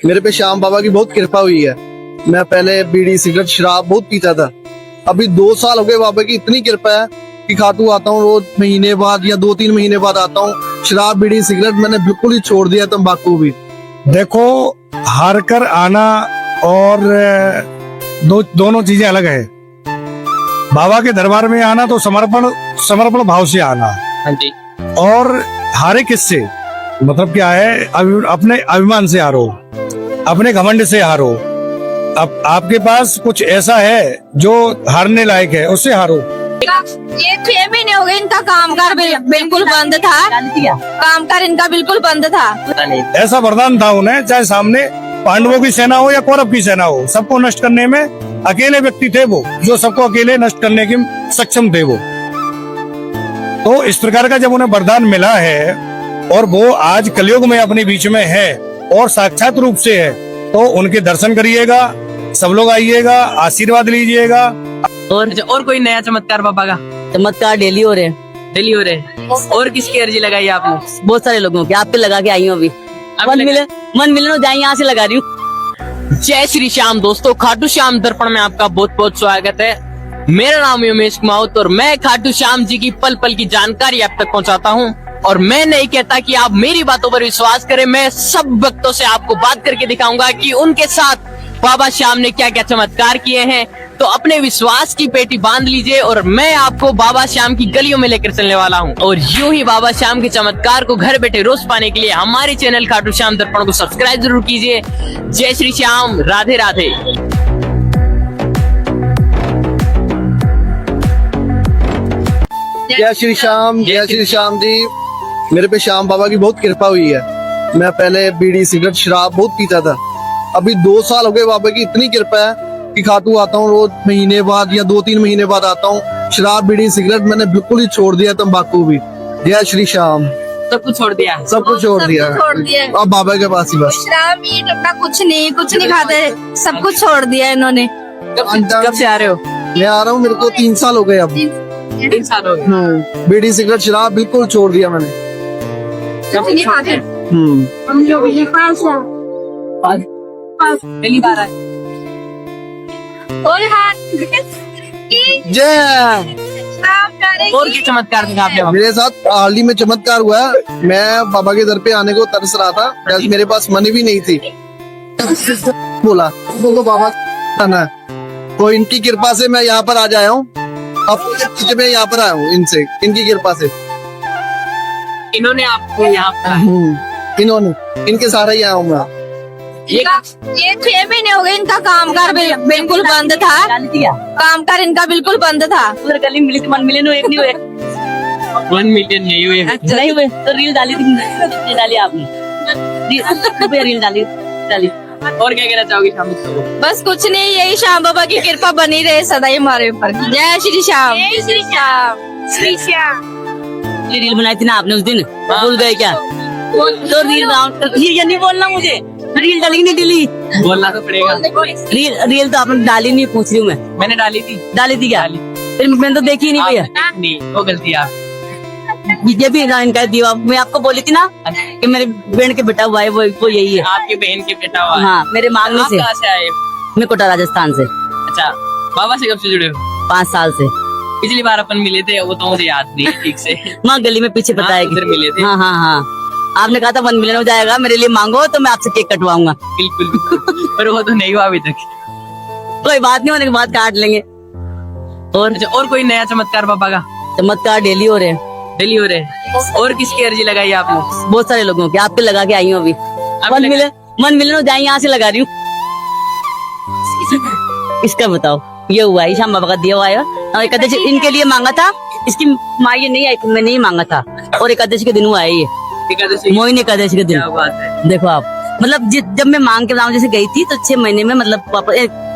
मेरे पे श्याम बाबा की बहुत कृपा हुई है। मैं पहले बीड़ी सिगरेट शराब बहुत पीता था। अभी 2 साल हो गए, बाबा की इतनी कृपा है कि खातू आता हूँ रोज महीने बाद या 2-3 महीने बाद आता हूँ। शराब बीड़ी सिगरेट मैंने बिल्कुल ही छोड़ दिया, तंबाकू भी। देखो, हार कर आना और दोनों चीजें अलग है। बाबा के दरबार में आना तो समर्पण भाव से आना। हाँ जी। और हारे किससे, मतलब क्या है, अपने अभिमान से हारो, अपने घमंड से हारो। अब आपके पास कुछ ऐसा है जो हारने लायक है, उससे हारो। ये 6 महीने हो गए इनका कामकाज बिल्कुल बंद था। कामकाज इनका बिल्कुल बंद था। ऐसा वरदान था उन्हें, चाहे सामने पांडवों की सेना हो या कौरव की सेना हो, सबको नष्ट करने में अकेले व्यक्ति थे वो, जो सबको अकेले नष्ट करने के सक्षम थे वो। तो इस प्रकार का जब उन्हें वरदान मिला है और वो आज कलयुग में अपने बीच में है और साक्षात रूप से है, तो उनके दर्शन करिएगा, सब लोग आइएगा, आशीर्वाद लीजिएगा। और कोई नया चमत्कार बाबा का? चमत्कार डेली हो रहे हैं। डेली हो रहे। और किसकी अर्जी लगाई आपने? बहुत सारे लोगों की, आपके लगा के आई हूँ अभी। मन मिले तो जाए, यहाँ से लगा रही हूँ। जय श्री श्याम दोस्तों, खाटू श्याम दर्पण में आपका बहुत बहुत स्वागत है। मेरा नाम है उमेश कुमावत और मैं खाटू श्याम जी की पल पल की जानकारी आप तक पहुंचाता हूं। और मैं नहीं कहता कि आप मेरी बातों पर विश्वास करें, मैं सब भक्तों से आपको बात करके दिखाऊंगा कि उनके साथ बाबा श्याम ने क्या क्या चमत्कार किए हैं। तो अपने विश्वास की पेटी बांध लीजिए और मैं आपको बाबा श्याम की गलियों में लेकर चलने वाला हूं। और यूं ही बाबा श्याम के चमत्कार को घर बैठे रोज पाने के लिए हमारे चैनल खाटू श्याम दर्पण को सब्सक्राइब जरूर कीजिए। जय श्री श्याम, राधे राधे। जय श्री श्याम, जय श्री श्याम जी। मेरे पे श्याम बाबा की बहुत कृपा हुई है। मैं पहले बीड़ी सिगरेट शराब बहुत पीता था। अभी 2 साल हो गए, बाबा की इतनी कृपा है कि खातू आता हूँ रोज महीने बाद या 2-3 महीने बाद आता हूँ। शराब बीड़ी सिगरेट मैंने बिल्कुल ही छोड़ दिया, तंबाकू भी। जय श्री श्याम। सब कुछ छोड़ दिया? सब कुछ छोड़ दिया। अब बाबा के पास ही बस। शराब मीट अपना कुछ नहीं खाते, सब कुछ छोड़ दिया इन्होंने। कब से आ रहे हो? मैं आ रहा हूँ, मेरे को 3 साल हो गए अब। 3 साल हो गए। बीड़ी सिगरेट शराब बिल्कुल छोड़ दिया मैंने। पहली बार आए। जय। और क्या चमत्कार दिखा आपने? मेरे साथ हाल ही में चमत्कार हुआ है। मैं बाबा के दर पे आने को तरस रहा था, जैसे मेरे पास मनी भी नहीं थी। बोला तो बाबा आना है, तो इनकी कृपा से मैं यहाँ पर आ जाया हूँ। अब मैं यहाँ पर आया हूँ इनसे, इनकी कृपा से। इन्होंने आपको यहाँ पर? इन्होंने, इनके सारा ही आया हूँ मैं। ये 6 महीने हो गए इनका कामकाज बिल्कुल बंद था। कामकाज इनका बिल्कुल बंद था। उधर गली मिली थी, 1 मिलियन हुए, एक नहीं हुए। 1 मिलियन नहीं हुए। नहीं हुए तो रील डाली थी, डाली आपने रील डाली। और क्या कहना चाहोगे शाम को? बस कुछ नहीं, यही श्याम बाबा की कृपा बनी रहे सदा ही हमारे ऊपर। जय श्री श्याम। जय श्री श्याम। श्री श्याम। ये रील बनाई थी ना आपने उस दिन, भूल गए क्या? तो रील ये नहीं बोलना मुझे, रील डाली नहीं डिली, बोलना तो पड़ेगा। रील तो आपने डाली नहीं, पूछ रही हूँ मैं। मैंने डाली थी क्या? फिर मैंने तो देखी नहीं भैया। नहीं, वो गलती है। ये भी इनका दिया, मैं आपको बोली थी ना कि मेरे बहन के बेटा हुआ है, वो यही है। आपके बहन के बेटा हुआ? हाँ, मेरे मांगने से। कहाँ से आए? मैं कोटा राजस्थान से। अच्छा, बाबा से कब से जुड़े हो? 5 साल से। पिछली बार अपन मिले थे, वो तो मुझे याद नहीं ठीक से। वहाँ गली में पीछे पता है उधर मिले थे। हाँ, आपने कहा था 1 मिलियन हो जाएगा, मेरे लिए मांगो तो मैं आपसे केक कटवाऊंगा। बिल्कुल। पर वो तो नहीं हुआ अभी तक। कोई बात नहीं, होने के बाद काट लेंगे। और कोई नया चमत्कार बाबा का? चमत्कार डेली हो रहे हैं। डेली हो रहे। और किसकी अर्जी लगाई आपने? बहुत सारे लोगों की, आपके लगा के आई हूँ अभी। 1 मिलियन हो जाए, यहाँ से लगा रही हूँ। इसका बताओ, ये हुआ है श्याम बाबा का दिया हुआ है। और एकादशी इनके लिए मांगा था, इसकी माँ ये नहीं आई थी, मैं नहीं मांगा था। और एकादशी के दिन हुआ है ये, मोहिनी एकादशी के दिन। क्या बात है। देखो आप, मतलब जब मैं मांग के लाऊं जैसे गई थी, तो 6 महीने में, मतलब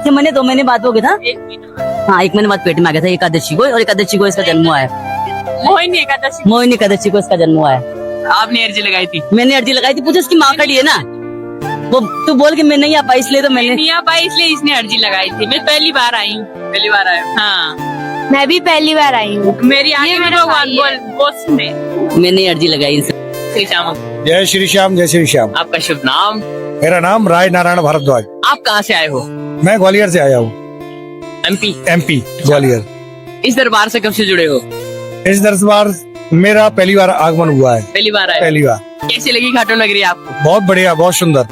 6 महीने 2 महीने बाद हो गया था। 1 महीना। हाँ, 1 महीने बाद पेट में आ गया था एकादशी को, और एकादशी को इसका जन्म हुआ है। मोहिनी एकादशी को इसका जन्म हुआ है। आपने अर्जी लगाई थी? मैंने अर्जी लगाई थी, पूछो उसकी माँ खड़ी है ना, वो तू बोल के मैं नहीं आ पाई, इसलिए तो मैंने नहीं आ पाई, इसलिए इसने अर्जी लगाई थी। मैं पहली बार आई हूँ। पहली बार आया? हाँ, मैं भी पहली बार आई हूँ। मेरी आगे में भगवान बहुत सुने। मैंने अर्जी लगाई इनसे। श्री श्याम। जय श्री श्याम, जय श्री श्याम। आपका शुभ नाम? मेरा नाम राय नारायण भारद्वाज। आप कहाँ से आए हो? मैं ग्वालियर से आया हूँ, एमपी। ग्वालियर। इस दरबार से कब से जुड़े हो? इस दरबार मेरा पहली बार आगमन हुआ है, पहली बार आए? पहली बार। कैसी लगी खाटू नगरी आपको? बहुत बढ़िया, बहुत सुंदर,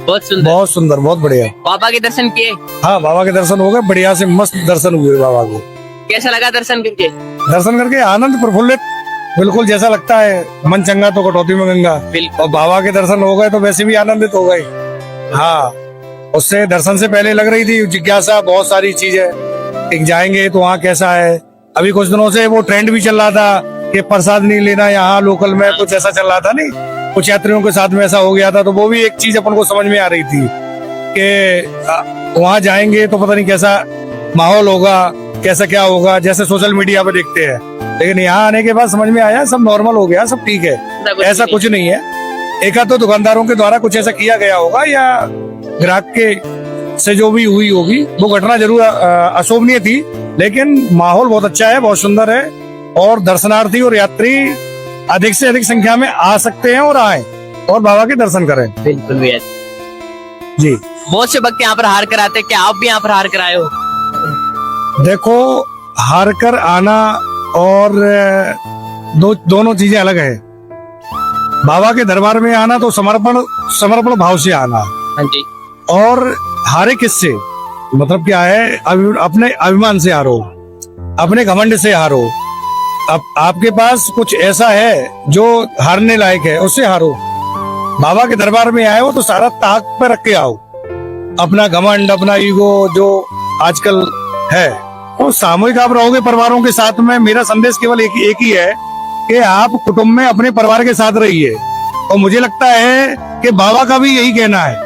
बहुत सुंदर। बहुत सुंदर, बहुत बढ़िया। बाबा के दर्शन किए? हाँ, बाबा के दर्शन हो गए, बढ़िया से मस्त दर्शन हुए बाबा को। कैसा लगा दर्शन करके? दर्शन करके आनंद प्रफुल्लित, बिल्कुल जैसा लगता है मन चंगा तो कटौती में गंगा। बिल्कुल। और बाबा के दर्शन हो गए तो वैसे भी आनंदित हो गए। हाँ, उससे दर्शन से पहले लग रही थी जिज्ञासा, बहुत सारी चीजें एक जाएंगे तो वहाँ कैसा है। अभी कुछ दिनों से वो ट्रेंड भी चल रहा था कि प्रसाद नहीं लेना यहाँ लोकल में, कुछ ऐसा चल रहा था नहीं, कुछ यात्रियों के साथ में ऐसा हो गया था। तो वो भी एक चीज अपन को समझ में आ रही थी कि वहाँ जाएंगे तो पता नहीं कैसा माहौल होगा, कैसा क्या होगा, जैसे सोशल मीडिया पे देखते हैं। लेकिन यहाँ आने के बाद समझ में आया सब नॉर्मल हो गया, सब ठीक है, ऐसा कुछ नहीं है। एक आध तो दुकानदारों के द्वारा कुछ ऐसा किया गया होगा या ग्राहक के से जो भी हुई होगी, वो घटना जरूर अशोभनीय थी, लेकिन माहौल बहुत अच्छा है, बहुत सुंदर है। और दर्शनार्थी और यात्री अधिक से अधिक संख्या में आ सकते हैं और आए और बाबा के दर्शन करें। बिल्कुल भैया जी। बहुत से भक्त यहाँ पर हार कर आते हैं, क्या आप भी यहाँ पर हार कर आए हो? देखो, हार कर आना और दोनों चीजें अलग है। बाबा के दरबार में आना तो समर्पण भाव से आना, हाँ जी। और हारे किससे, मतलब क्या है, अपने अभिमान से हारो, अपने घमंड से हारो। अब आपके पास कुछ ऐसा है जो हारने लायक है, उससे हारो। बाबा के दरबार में आए हो तो सारा ताक पे रख के आओ, अपना घमंड, अपना ईगो जो आजकल है। तो सामूहिक आप रहोगे परिवारों के साथ में। मेरा संदेश केवल एक ही है कि आप कुटुंब में अपने परिवार के साथ रहिए। और मुझे लगता है कि बाबा का भी यही कहना है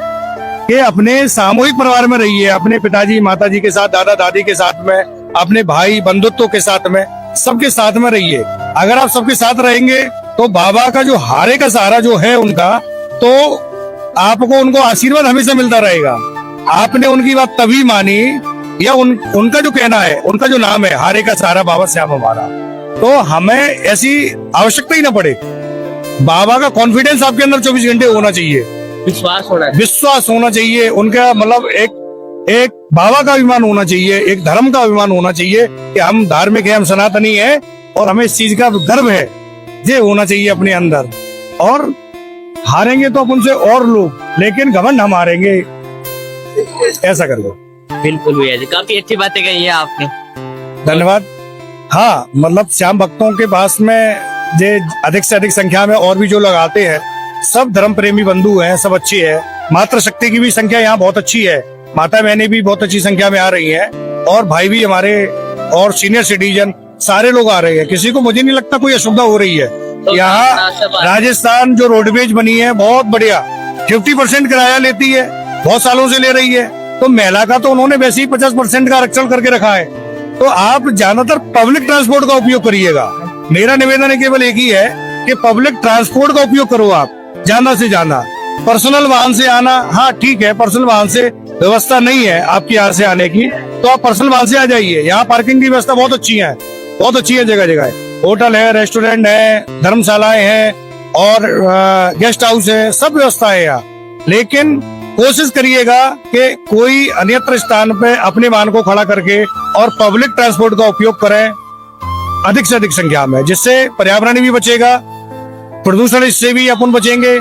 कि अपने सामूहिक परिवार में रहिए, अपने पिताजी माताजी के साथ, दादा दादी के साथ में, अपने भाई बंधुत्व के साथ में, सबके साथ में रहिए। अगर आप सबके साथ रहेंगे तो बाबा का जो हारे का सहारा जो है उनका, तो आपको उनको आशीर्वाद हमेशा मिलता रहेगा। आपने उनकी बात तभी मानी, या उनका जो कहना है, उनका जो नाम है हारे का सहारा बाबा श्याम हमारा, तो हमें ऐसी आवश्यकता ही ना पड़े। बाबा का कॉन्फिडेंस आपके अंदर 24 घंटे होना चाहिए, विश्वास होना चाहिए उनका, मतलब एक बाबा का अभिमान होना चाहिए, एक धर्म का अभिमान होना चाहिए कि हम धार्मिक है, हम सनातनी है और हमें इस चीज का गर्व है, ये होना चाहिए अपने अंदर। और हारेंगे तो अपन से और लोग, लेकिन घमंड हम हारेंगे, ऐसा कर लो। बिल्कुल भैया जी, काफी अच्छी बातें कही है आपने, धन्यवाद। हाँ, मतलब श्याम भक्तों के पास में जे अधिक से अधिक संख्या में और भी जो लोग आते हैं, सब धर्म प्रेमी बंधु हैं, सब अच्छी है। मातृ शक्ति की भी संख्या यहाँ बहुत अच्छी है, माता बहनें भी बहुत अच्छी संख्या में आ रही हैं, और भाई भी हमारे, और सीनियर सिटीजन सारे लोग आ रहे हैं। किसी को, मुझे नहीं लगता कोई असुविधा हो रही है। यहाँ राजस्थान जो रोडवेज बनी है बहुत बढ़िया, 50% किराया लेती है, बहुत सालों से ले रही है। तो महिला का तो उन्होंने वैसे ही 50% का आरक्षण करके रखा है। तो आप ज्यादातर पब्लिक ट्रांसपोर्ट का उपयोग करिएगा। मेरा निवेदन है केवल एक ही है कि पब्लिक ट्रांसपोर्ट का उपयोग करो आप ज्यादा से ज्यादा। पर्सनल वाहन से आना, हाँ ठीक है, पर्सनल वाहन से व्यवस्था नहीं है आपके यहाँ से आने की, तो आप पर्सनल वाहन से आ जाइए। यहाँ पार्किंग की व्यवस्था बहुत अच्छी है, बहुत अच्छी है, जगह जगह होटल है, रेस्टोरेंट है, धर्मशालाएं हैं और गेस्ट हाउस है, सब व्यवस्था है यहाँ। लेकिन कोशिश करिएगा कि कोई अन्यत्र स्थान पे अपने वाहन को खड़ा करके और पब्लिक ट्रांसपोर्ट का उपयोग करें अधिक से अधिक संख्या में, जिससे पर्यावरण भी बचेगा, प्रदूषण इससे भी अपन बचेंगे,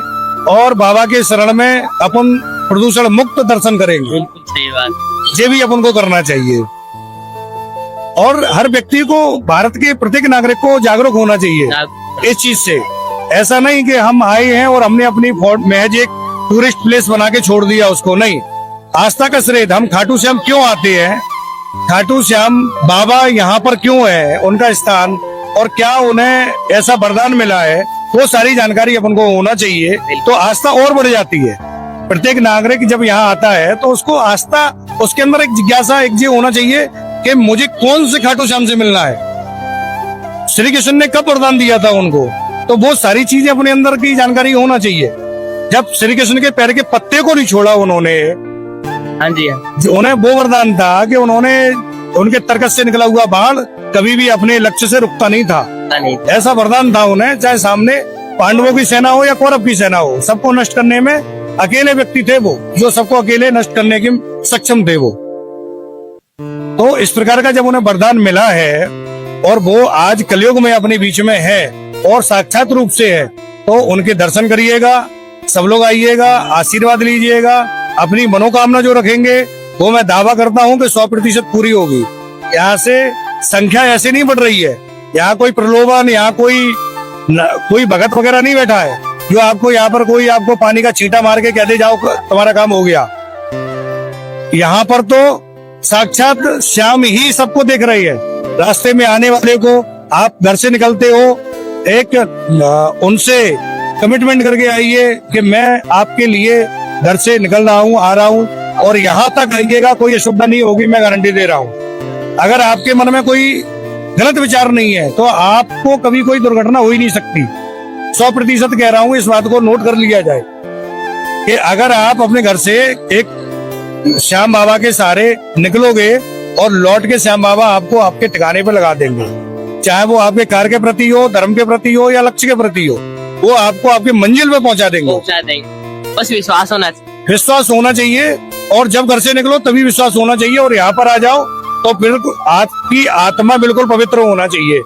और बाबा के शरण में अपन प्रदूषण मुक्त दर्शन करेंगे। बिल्कुल सही बात, ये भी अपन को करना चाहिए। और हर व्यक्ति को, भारत के प्रत्येक नागरिक को जागरूक होना चाहिए इस चीज से। ऐसा नहीं कि हम आए हैं और हमने अपनी महज एक टूरिस्ट प्लेस बना के छोड़ दिया उसको, नहीं। आस्था का श्रेय, हम खाटू श्याम क्यों आते हैं, खाटू श्याम बाबा यहाँ पर क्यों है, उनका स्थान, और क्या उन्हें ऐसा वरदान मिला है, वो सारी जानकारी अपन को होना चाहिए। तो आस्था और बढ़ जाती है। प्रत्येक नागरिक जब यहाँ आता है तो उसको आस्था, उसके अंदर एक जिज्ञासा, एक ये होना चाहिए कि मुझे कौन से खाटू श्याम से मिलना है, श्री कृष्ण ने कब वरदान दिया था उनको, तो वो सारी चीजें अपने अंदर की जानकारी होना चाहिए। जब श्री कृष्ण के पैर के पत्ते को नहीं छोड़ा उन्होंने, हाँ जी, उन्हें वो वरदान था कि उन्होंने, उनके तरकस से निकला हुआ बाण कभी भी अपने लक्ष्य से रुकता नहीं था, ऐसा वरदान था उन्हें। चाहे सामने पांडवों की सेना हो या कौरव की सेना हो, सबको नष्ट करने में अकेले व्यक्ति थे वो, जो सबको अकेले नष्ट करने के सक्षम थे वो। तो इस प्रकार का जब उन्हें वरदान मिला है और वो आज कलयुग में अपने बीच में है और साक्षात रूप से है, तो उनके दर्शन करिएगा, सब लोग आइएगा, आशीर्वाद लीजिएगा। अपनी मनोकामना जो रखेंगे वो मैं दावा करता हूँ कि 100% पूरी होगी। यहाँ से संख्या ऐसे नहीं बढ़ रही है, यहाँ कोई प्रलोभन, यहाँ कोई भगत वगैरह नहीं बैठा है जो आपको यहाँ पर कोई आपको पानी का छींटा मार के कह दे जाओ तुम्हारा काम हो गया। यहाँ पर तो साक्षात श्याम ही सबको देख रही है। रास्ते में आने वाले को आप घर से निकलते हो, एक उनसे कमिटमेंट करके आइए कि मैं आपके लिए घर से निकल रहा हूँ, आ रहा हूँ, और यहाँ तक आइएगा कोई असुविधा नहीं होगी, मैं गारंटी दे रहा हूँ। अगर आपके मन में कोई गलत विचार नहीं है तो आपको कभी कोई दुर्घटना हो ही नहीं सकती। 100% कह रहा हूँ, इस बात को नोट कर लिया जाए कि अगर आप अपने घर से एक श्याम बाबा के सहारे निकलोगे और लौट के श्याम बाबा आपको आपके ठिकाने पर लगा देंगे, चाहे वो आपके कार्य के प्रति हो, धर्म के प्रति हो या लक्ष्य के प्रति हो, वो आपको आपके मंजिल पे पहुंचा देंगे। बस विश्वास होना चाहिए। विश्वास होना चाहिए, और जब घर से निकलो तभी विश्वास होना चाहिए, और यहाँ पर आ जाओ तो फिर आपकी आत्मा बिल्कुल पवित्र होना चाहिए।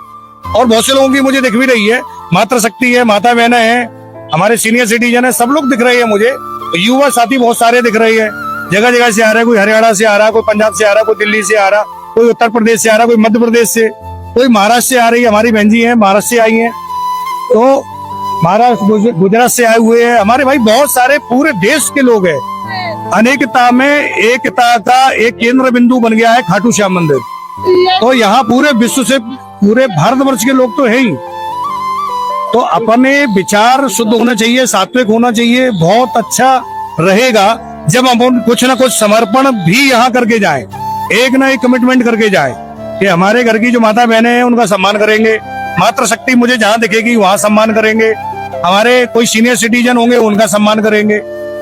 और बहुत से लोगों की मुझे दिख भी रही है, मातृशक्ति है, माता बहना है, हमारे सीनियर सिटीजन है, सब लोग दिख रहे हैं मुझे। युवा साथी बहुत सारे दिख रहे हैं, जगह जगह से आ रहा है, कोई हरियाणा से आ रहा है, कोई पंजाब से आ रहा है, कोई दिल्ली से आ रहा, कोई उत्तर प्रदेश से आ रहा, कोई मध्य प्रदेश से, कोई महाराष्ट्र से आ रही है। हमारी बहन जी है महाराष्ट्र से आई है, तो महाराष्ट्र गुजरात से आए हुए हैं हमारे भाई, बहुत सारे पूरे देश के लोग हैं। अनेकता में एकता का एक केंद्र बिंदु बन गया है खाटू श्याम मंदिर। तो यहाँ पूरे विश्व से, पूरे भारतवर्ष के लोग तो है ही। तो अपने विचार शुद्ध होना चाहिए, सात्विक होना चाहिए। बहुत अच्छा रहेगा जब हम कुछ ना कुछ समर्पण भी यहाँ करके जाएं, एक ना एक कमिटमेंट करके जाएं कि हमारे घर की जो माता बहनें हैं उनका सम्मान करेंगे, मातृशक्ति मुझे जहाँ दिखेगी वहां सम्मान करेंगे, हमारे कोई सीनियर सिटीजन होंगे उनका सम्मान करेंगे।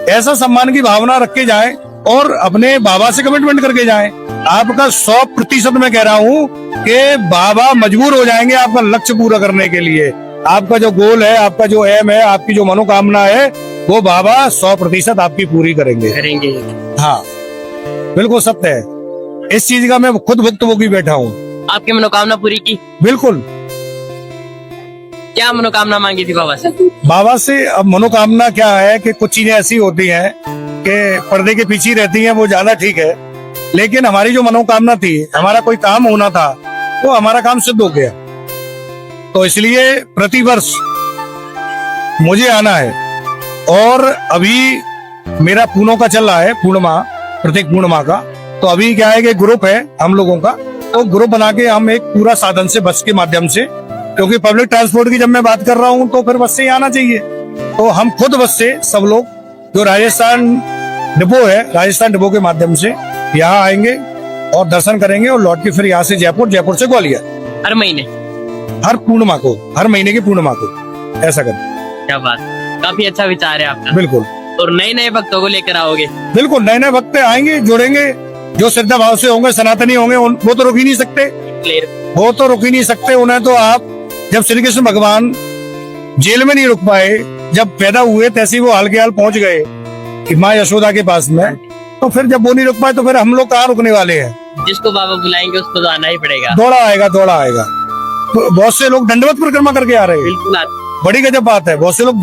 ऐसा सम्मान की भावना रख के जाए और अपने बाबा से कमिटमेंट करके जाए। आपका 100% मैं कह रहा हूँ कि बाबा मजबूर हो जाएंगे आपका लक्ष्य पूरा करने के लिए। आपका जो गोल है, आपका जो एम है, आपकी जो मनोकामना है, वो बाबा 100% आपकी पूरी करेंगे। हाँ, बिल्कुल सत्य है। इस चीज का मैं खुद भुक्तभोगी बैठा हूँ। आपकी मनोकामना पूरी की? बिल्कुल। क्या मनोकामना मांगी थी बाबा से? बाबा से अब मनोकामना क्या है कि कुछ चीजें ऐसी होती हैं कि पर्दे के पीछे रहती हैं, वो ज्यादा ठीक है। लेकिन हमारी जो मनोकामना थी, हमारा कोई काम होना था, वो हमारा काम सिद्ध हो गया। तो इसलिए प्रतिवर्ष मुझे आना है। और अभी मेरा पूर्णों का चल रहा है, पूर्णिमा, प्रत्येक पूर्णिमा का। तो अभी क्या है कि ग्रुप है हम लोगों का, तो ग्रुप बना के हम एक पूरा साधन से, बस के माध्यम से, क्योंकि पब्लिक ट्रांसपोर्ट की जब मैं बात कर रहा हूँ तो फिर बस से ही आना चाहिए। तो हम खुद बस से सब लोग जो राजस्थान डिपो है, राजस्थान डिपो के माध्यम से यहाँ आएंगे और दर्शन करेंगे और लौट के फिर यहाँ से जयपुर, जयपुर से ग्वालियर। हर महीने, हर पूर्णिमा को, हर महीने की पूर्णिमा को ऐसा करें। क्या बात, काफी अच्छा विचार है आपका। बिल्कुल। और नए नए भक्तों को लेकर आओगे? बिल्कुल, नए नए भक्त आएंगे, जुड़ेंगे, जो श्रद्धा भाव से होंगे, सनातनी होंगे, वो तो रुक ही नहीं सकते, वो तो रुक ही नहीं सकते। उन्हें तो आप, जब श्री कृष्ण भगवान जेल में नहीं रुक पाए, जब पैदा हुए तैसे वो हाल के हाल पहुंच गए कि माँ यशोदा के पास में, तो फिर जब वो नहीं रुक पाए तो फिर हम लोग कहाँ रुकने वाले हैं। जिसको बाबा बुलाएंगे उसको तो आना ही पड़ेगा। दौड़ा आएगा, दौड़ा आएगा। तो बहुत से लोग दंडवत परिक्रमा करके आ रहे हैं। बिल्कुल, बड़ी गजब बात है। बहुत से लोग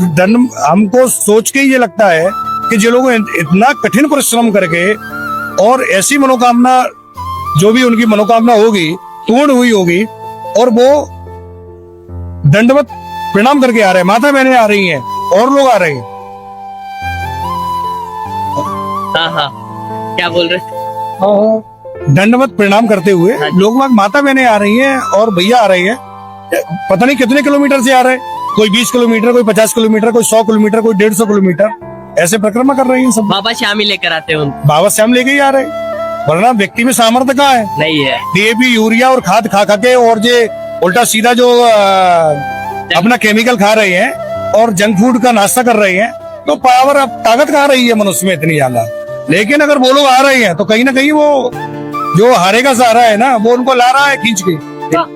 हमको सोच के ये लगता है कि जो लोग इतना कठिन परिश्रम करके और ऐसी मनोकामना, जो भी उनकी मनोकामना होगी, पूर्ण हुई होगी, और वो दंडवत प्रणाम करके आ रहे हैं, माता बहनें आ रही हैं और लोग आ रहे हैं। हाँ हाँ, क्या बोल रहे? दंडवत प्रणाम करते हुए लोग, माता बहनें आ रही हैं और भैया आ रहे हैं। पता नहीं कितने किलोमीटर से आ रहे हैं, कोई 20 किलोमीटर, कोई 50 किलोमीटर, कोई 100 किलोमीटर, कोई 150 किलोमीटर, ऐसे परिक्रमा कर रहे हैं सब। बाबा श्याम ही लेकर आते हैं? बाबा श्याम लेके ही आ रहे हैं, वरना व्यक्ति में सामर्थ्य कहाँ है? नहीं है। डीएपी, यूरिया और खाद खा खा के, और ये उल्टा सीधा जो अपना केमिकल खा रहे हैं और जंक फूड का नाश्ता कर रहे हैं, तो पावर, अब ताकत कहाँ रही है मनुष्य में इतनी ज्यादा। लेकिन अगर वो लोग आ रहे हैं तो कहीं ना कहीं वो जो हारे का सहारा है ना, वो उनको ला रहा है खींच के,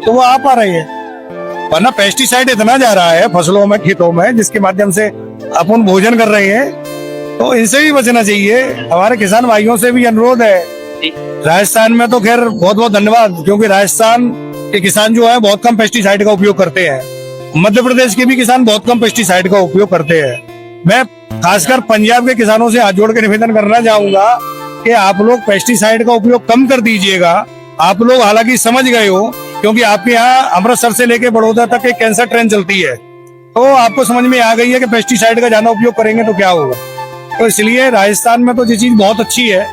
तो वो आ पा रहे हैं। वरना पेस्टिसाइड इतना जा रहा है फसलों में, खेतों में, जिसके माध्यम से अपन भोजन कर रहे हैं, तो इनसे भी बचना चाहिए। हमारे किसान भाइयों से भी अनुरोध है। राजस्थान में तो खैर बहुत बहुत धन्यवाद, क्योंकि राजस्थान के किसान जो है बहुत कम पेस्टिसाइड का उपयोग करते हैं। मध्य प्रदेश के भी किसान बहुत कम पेस्टिसाइड का उपयोग करते हैं। मैं खासकर पंजाब के किसानों से हाथ जोड़ के निवेदन करना चाहूंगा कि आप लोग पेस्टिसाइड का उपयोग कम कर दीजिएगा। आप लोग हालांकि समझ गए हो, क्योंकि आपके यहाँ अमृतसर से लेके बड़ौदा तक एक कैंसर ट्रेन चलती है, तो आपको समझ में आ गई है कि पेस्टिसाइड का ज्यादा उपयोग करेंगे तो क्या होगा। तो इसलिए राजस्थान में तो ये चीज बहुत अच्छी है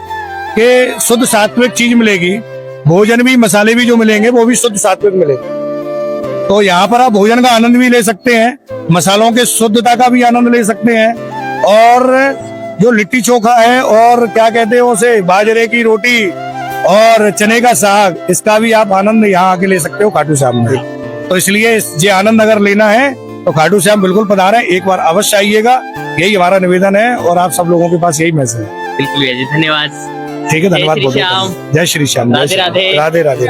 कि शुद्ध सात्विक चीज मिलेगी। भोजन भी, मसाले भी जो मिलेंगे वो भी शुद्ध सात्विक मिलेंगे। तो यहाँ पर आप भोजन का आनंद भी ले सकते हैं, मसालों के शुद्धता का भी आनंद ले सकते हैं, और जो लिट्टी चोखा है और क्या कहते हैं उसे, बाजरे की रोटी और चने का साग, इसका भी आप आनंद यहाँ आके ले सकते हो खाटू श्याम में। तो इसलिए ये आनंद अगर लेना है तो खाटू श्याम बिल्कुल पधारें, एक बार अवश्य आइएगा, यही हमारा निवेदन है और आप सब लोगों के पास यही मैसेज है। बिल्कुल भैया जी, धन्यवाद। ठीक है, धन्यवाद। जय श्री श्याम। जय श्री श्याम। राधे राधे। राधे राधे।